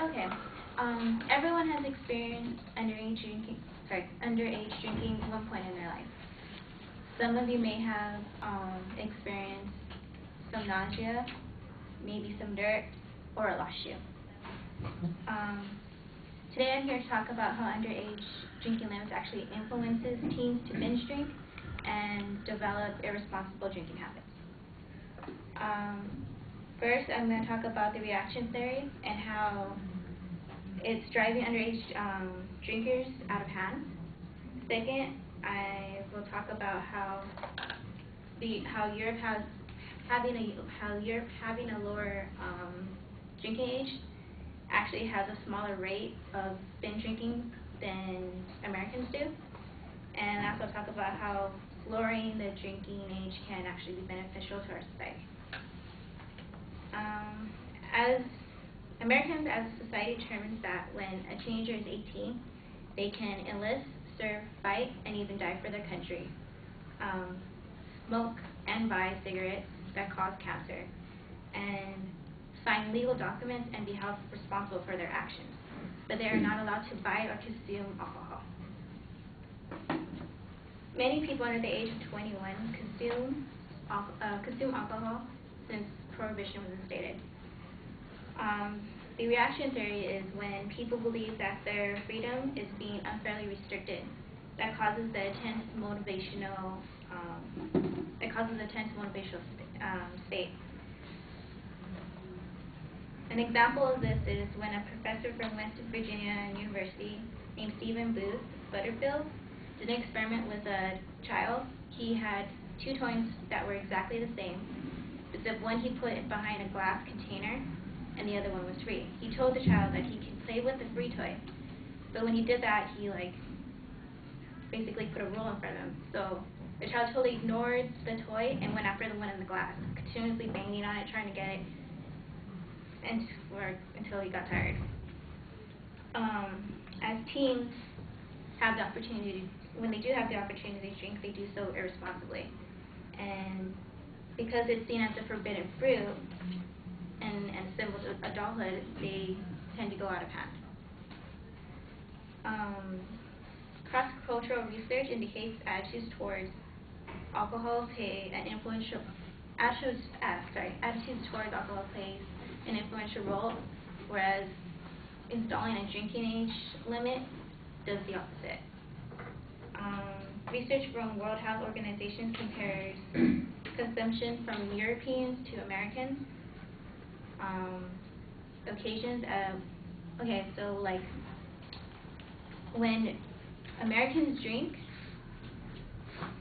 Okay. Everyone has experienced underage drinking at one point in their life. Some of you may have experienced some nausea, maybe some dirt, or a lost shoe. Today I'm here to talk about how underage drinking limits actually influences teens to binge drink and develop irresponsible drinking habits. First, I'm going to talk about the reaction theory and how it's driving underage drinkers out of hand. Second, I will talk about how Europe having a lower drinking age actually has a smaller rate of binge drinking than Americans do. And I also talk about how lowering the drinking age can actually be beneficial to our society. As Americans as a society determines that when a teenager is 18, they can enlist, serve, fight, and even die for their country, smoke and buy cigarettes that cause cancer, and sign legal documents and be held responsible for their actions. But they are not allowed to buy or consume alcohol. Many people under the age of 21 consume alcohol since prohibition was instated. The reaction theory is when people believe that their freedom is being unfairly restricted. That causes the intense motivational state. An example of this is when a professor from West Virginia University named Stephen Booth Butterfield did an experiment with a child. He had two toys that were exactly the same, except one he put behind a glass container and the other one was free. He told the child that he could play with the free toy, but when he did that, he basically put a rule in front of him. So the child totally ignored the toy and went after the one in the glass, continuously banging on it, trying to get it, until he got tired. As teens have the opportunity, when they do have the opportunity to drink, they do so irresponsibly. And because it's seen as a forbidden fruit and symbol of adulthood, they tend to go out of hand. Cross-cultural research indicates attitudes towards alcohol play an influential role, whereas installing a drinking age limit does the opposite. Research from World Health Organization compares consumption from Europeans to Americans. When Americans drink,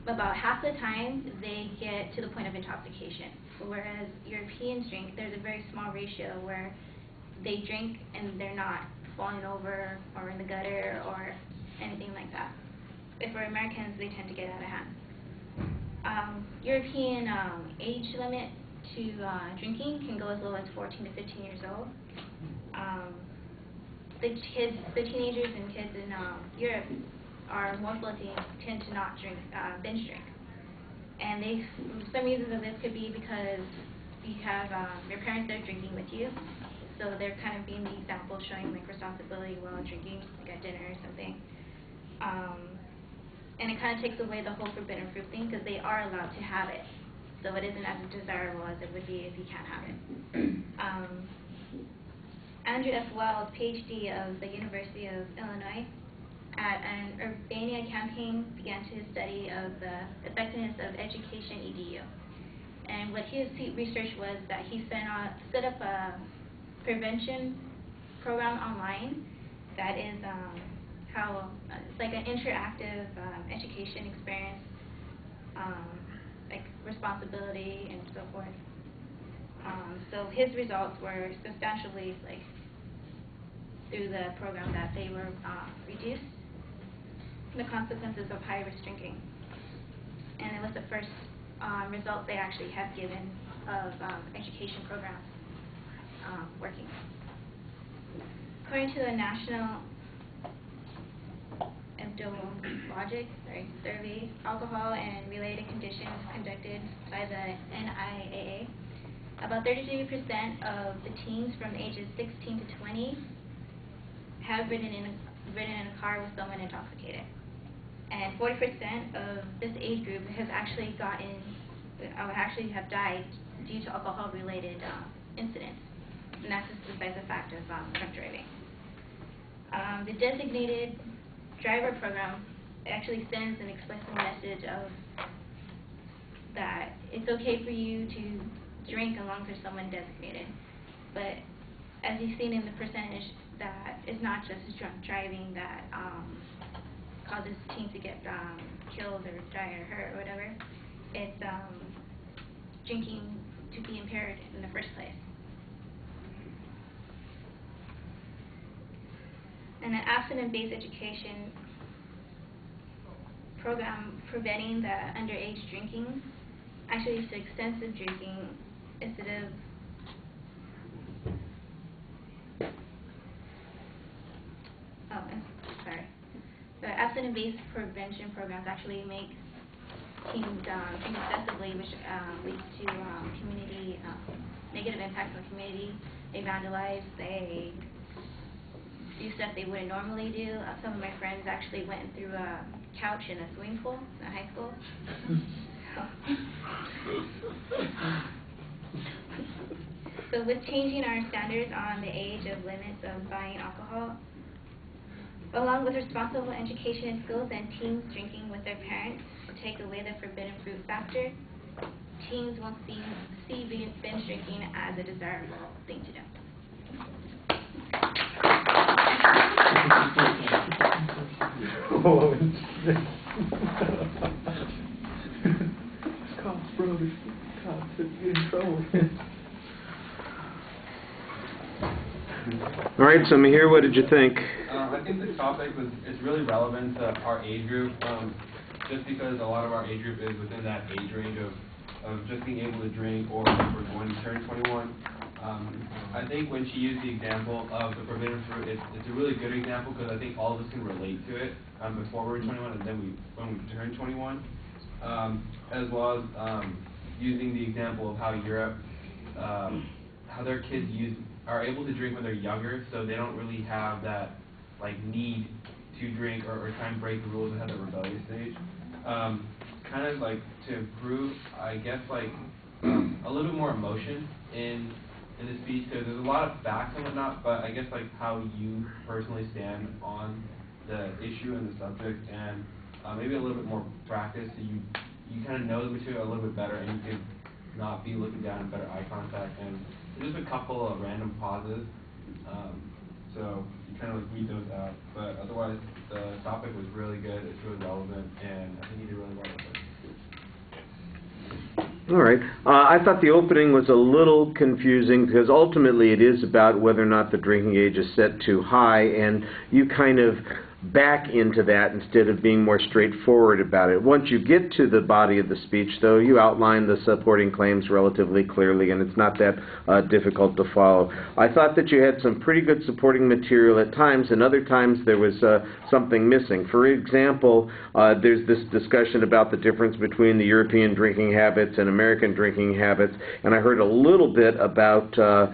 about half the time they get to the point of intoxication, whereas Europeans drink, there's a very small ratio where they drink and they're not falling over or in the gutter or anything like that. But for Americans, they tend to get out of hand. European age limit to drinking can go as low as 14 to 15 years old. The teenagers and kids in Europe are more likely tend to not binge drink. And some reasons of this could be because you have your parents there drinking with you, so they're kind of being the example, showing responsibility while drinking, like at dinner or something. And it kind of takes away the whole forbidden fruit thing because they are allowed to have it, so it isn't as desirable as it would be if you can't have it. Andrew F. Wells, PhD of the University of Illinois, at an Urbania campaign began his study of the effectiveness of education EDU. And what his research was that he set up a prevention program online that is it's like an interactive education experience, like responsibility and so forth. So his results were substantially through the program that they were reduced the consequences of high-risk drinking. And it was the first result they actually have given of education programs working. According to the National Epidemiologic Survey, alcohol and related conditions conducted by the NIAA, about 33% of the teens from ages 16 to 20 have ridden in a car with someone intoxicated. And 40% of this age group has actually have died due to alcohol-related incidents. And that's just besides the fact of drunk driving. The designated driver program actually sends an explicit message of that it's okay for you to drink as long as there's someone designated. But as you've seen in the percentage, that it's not just drunk driving that causes teens to get killed or die or hurt or whatever. It's drinking to be impaired in the first place. And an abstinence-based education program preventing the underage drinking actually leads to extensive drinking instead of the abstinence-based prevention programs actually make teens drink excessively, which leads to community negative impacts on the community. They vandalize, they do stuff they wouldn't normally do. Some of my friends actually went and threw a couch in a swimming pool in high school. So with changing our standards on the age of limits of buying alcohol, along with responsible education and skills and teens drinking with their parents to take away the forbidden fruit factor, teens won't see binge drinking as a desirable thing to do. Cops, brothers, cops, get in trouble. All right, so Mihir, what did you think? I think the topic is really relevant to our age group, just because a lot of our age group is within that age range of just being able to drink or we're going to turn 21. I think when she used the example of the forbidden fruit, it's a really good example because I think all of us can relate to it before we're 21 and then when we turn 21, as well as using the example of how Europe, how their kids are able to drink when they're younger, so they don't really have that need to drink or try and break the rules and have the rebellious stage. Kind of to improve, I guess a little bit more emotion in the speech, because there's a lot of facts and whatnot, but I guess how you personally stand on the issue and the subject, and maybe a little bit more practice so you kind of know the material a little bit better and you can not be looking down and better eye contact, and just a couple of random pauses, so you kind of weed those out. But otherwise, the topic was really good, it's really relevant, and I think you did really well with it. All right. I thought the opening was a little confusing because ultimately it is about whether or not the drinking age is set too high, and you kind of back into that instead of being more straightforward about it. Once you get to the body of the speech, though, you outline the supporting claims relatively clearly, and it's not that difficult to follow. I thought that you had some pretty good supporting material at times, and other times there was something missing. For example, there's this discussion about the difference between the European drinking habits and American drinking habits, and I heard a little bit about the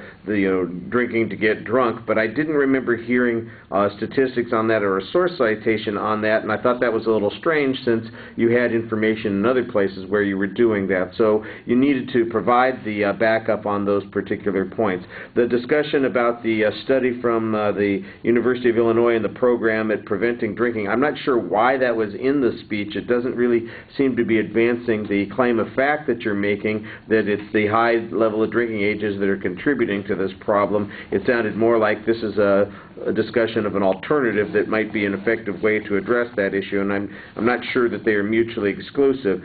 drinking to get drunk, but I didn't remember hearing statistics on that or a source citation on that, and I thought that was a little strange since you had information in other places where you were doing that. So you needed to provide the backup on those particular points. The discussion about the study from the University of Illinois and the program at preventing drinking, I'm not sure why that was in the speech. It doesn't really seem to be advancing the claim of fact that you're making, that it's the high level of drinking ages that are contributing to this problem. It sounded more like this is a discussion of an alternative that might be an effective way to address that issue, and I'm not sure that they are mutually exclusive.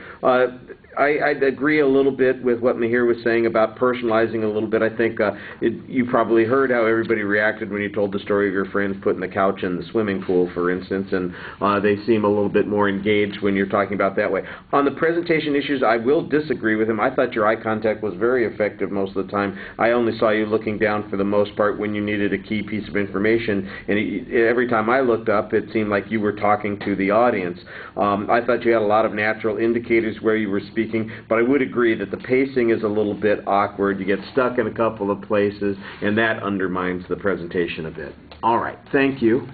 I'd agree a little bit with what Mihir was saying about personalizing a little bit. I think you probably heard how everybody reacted when you told the story of your friends putting the couch in the swimming pool, for instance, and they seem a little bit more engaged when you're talking about that way. On the presentation issues, I will disagree with him. I thought your eye contact was very effective most of the time. I only saw you looking down for the most part when you needed a key piece of information, and every time I looked up, it seemed like you were talking to the audience. I thought you had a lot of natural indicators where you were speaking speaking, but I would agree that the pacing is a little bit awkward. You get stuck in a couple of places, and that undermines the presentation a bit. All right, thank you.